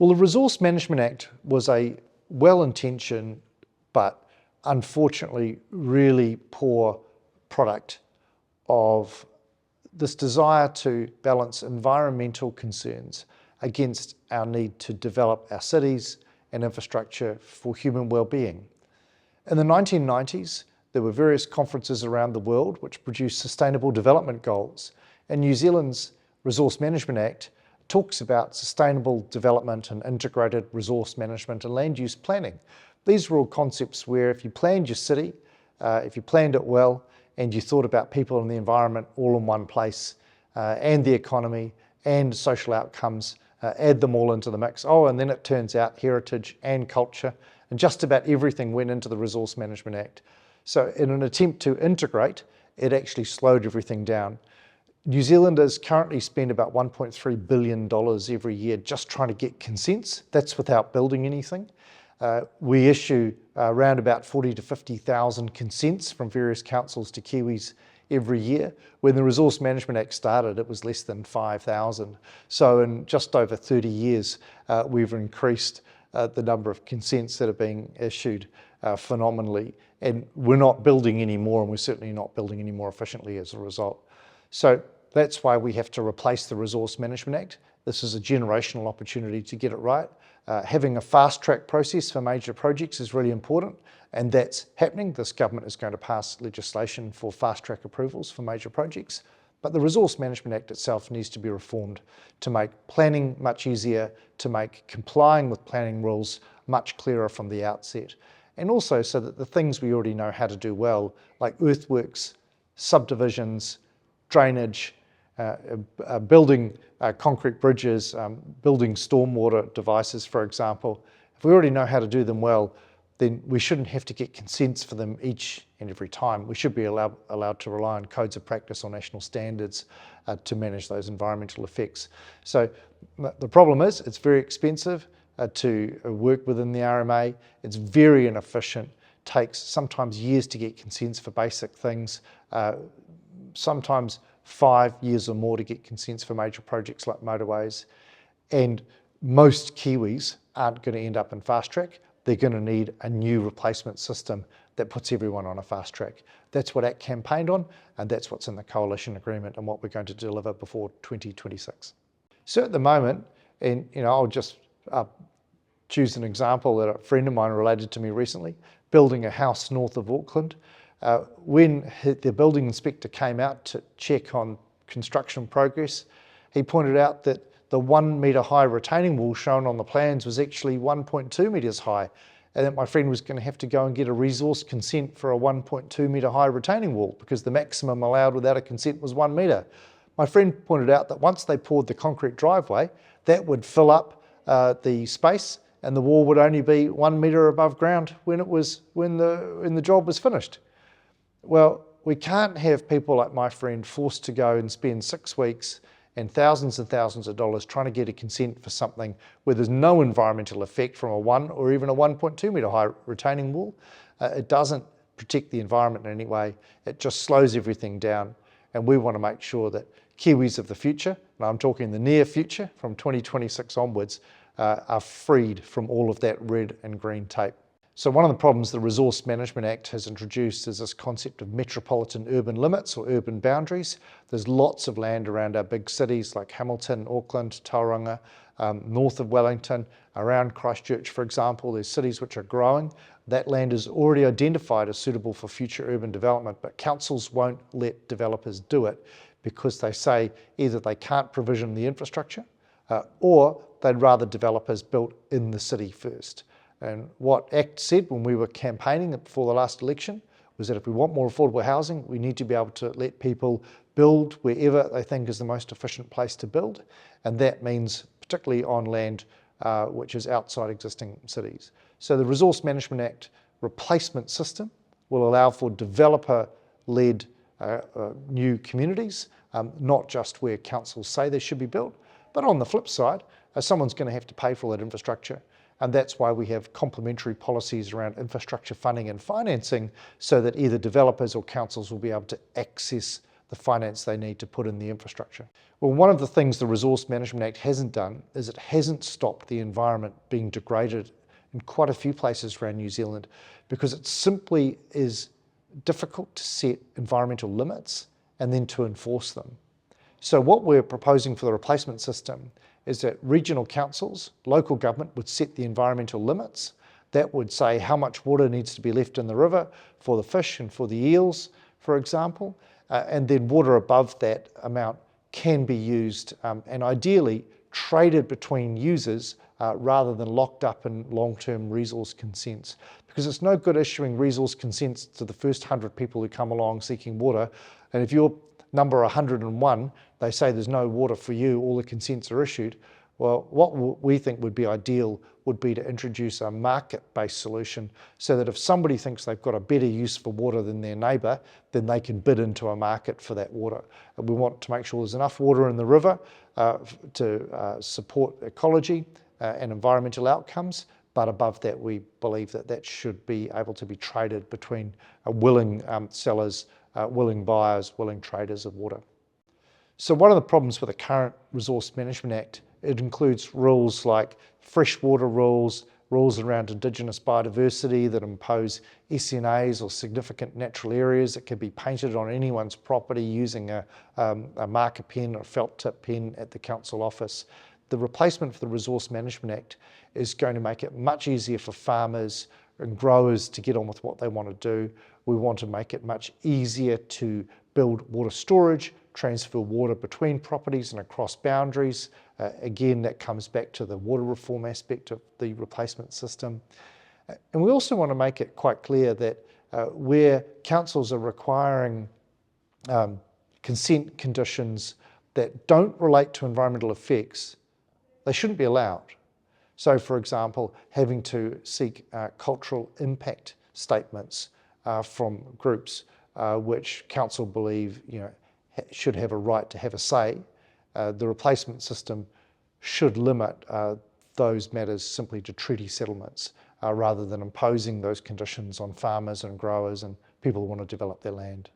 Well, the Resource Management Act was a well-intentioned but unfortunately really poor product of this desire to balance environmental concerns against our need to develop our cities and infrastructure for human well-being. In the 1990s, there were various conferences around the world which produced sustainable development goals, and New Zealand's Resource Management Act talks about sustainable development and integrated resource management and land use planning. These were all concepts where if you planned your city, if you planned it well, and you thought about people and the environment all in one place, and the economy and social outcomes, add them all into the mix. Oh, and then it turns out heritage and culture and just about everything went into the Resource Management Act. So in an attempt to integrate, it actually slowed everything down. New Zealanders currently spend about $1.3 billion every year just trying to get consents. That's without building anything. We issue around about 40 to 50,000 consents from various councils to Kiwis every year. When the Resource Management Act started, it was less than 5,000. So in just over 30 years, we've increased the number of consents that are being issued phenomenally. And we're not building any more, and we're certainly not building any more efficiently as a result. So that's why we have to replace the Resource Management Act. This is a generational opportunity to get it right. Having a fast-track process for major projects is really important, and that's happening. This government is going to pass legislation for fast-track approvals for major projects. But the Resource Management Act itself needs to be reformed to make planning much easier, to make complying with planning rules much clearer from the outset, and also so that the things we already know how to do well, like earthworks, subdivisions, drainage, building concrete bridges, building stormwater devices, for example. If we already know how to do them well, then we shouldn't have to get consents for them each and every time. We should be allowed to rely on codes of practice or national standards to manage those environmental effects. So the problem is it's very expensive to work within the RMA. It's very inefficient, takes sometimes years to get consents for basic things, sometimes 5 years or more to get consents for major projects like motorways. And most Kiwis aren't going to end up in fast track. They're going to need a new replacement system that puts everyone on a fast track. That's what ACT campaigned on, and that's what's in the coalition agreement and what we're going to deliver before 2026. So at the moment, and I'll just choose an example that a friend of mine related to me recently, building a house north of Auckland. When the building inspector came out to check on construction progress, he pointed out that the 1 metre high retaining wall shown on the plans was actually 1.2 metres high, and that my friend was going to have to go and get a resource consent for a 1.2 metre high retaining wall because the maximum allowed without a consent was 1 metre. My friend pointed out that once they poured the concrete driveway, that would fill up the space and the wall would only be 1 metre above ground when the job was finished. Well, we can't have people like my friend forced to go and spend 6 weeks and thousands of dollars trying to get a consent for something where there's no environmental effect from a 1 or even a 1.2 metre high retaining wall. It doesn't protect the environment in any way. It just slows everything down. And we want to make sure that Kiwis of the future, and I'm talking the near future from 2026 onwards, are freed from all of that red and green tape. So one of the problems the Resource Management Act has introduced is this concept of metropolitan urban limits or urban boundaries. There's lots of land around our big cities like Hamilton, Auckland, Tauranga, north of Wellington, around Christchurch, for example. There's cities which are growing. That land is already identified as suitable for future urban development, but councils won't let developers do it because they say either they can't provision the infrastructure or they'd rather developers built in the city first. And what ACT said when we were campaigning before the last election was that if we want more affordable housing, we need to be able to let people build wherever they think is the most efficient place to build. And that means particularly on land which is outside existing cities. So the Resource Management Act replacement system will allow for developer-led new communities, not just where councils say they should be built. But on the flip side, someone's going to have to pay for all that infrastructure. And that's why we have complementary policies around infrastructure funding and financing so that either developers or councils will be able to access the finance they need to put in the infrastructure. Well, one of the things the Resource Management Act hasn't done is it hasn't stopped the environment being degraded in quite a few places around New Zealand, because it simply is difficult to set environmental limits and then to enforce them. So what we're proposing for the replacement system is that regional councils, local government, would set the environmental limits. That would say how much water needs to be left in the river for the fish and for the eels, for example, and then water above that amount can be used and ideally traded between users rather than locked up in long-term resource consents. Because it's no good issuing resource consents to the first 100 people who come along seeking water, and if you're number 101, they say there's no water for you, all the consents are issued. Well, what we think would be ideal would be to introduce a market-based solution so that if somebody thinks they've got a better use for water than their neighbour, then they can bid into a market for that water. And we want to make sure there's enough water in the river to support ecology and environmental outcomes, but above that we believe that that should be able to be traded between willing sellers, willing buyers, willing traders of water. So one of the problems with the current Resource Management Act, it includes rules like freshwater rules, rules around Indigenous biodiversity that impose SNAs or significant natural areas that can be painted on anyone's property using a marker pen or felt tip pen at the council office. The replacement for the Resource Management Act is going to make it much easier for farmers and growers to get on with what they want to do. We want to make it much easier to build water storage, transfer water between properties and across boundaries. Again, that comes back to the water reform aspect of the replacement system. And we also want to make it quite clear that where councils are requiring consent conditions that don't relate to environmental effects, they shouldn't be allowed. So, for example, having to seek cultural impact statements from groups which council believe should have a right to have a say. The replacement system should limit those matters simply to treaty settlements rather than imposing those conditions on farmers and growers and people who want to develop their land.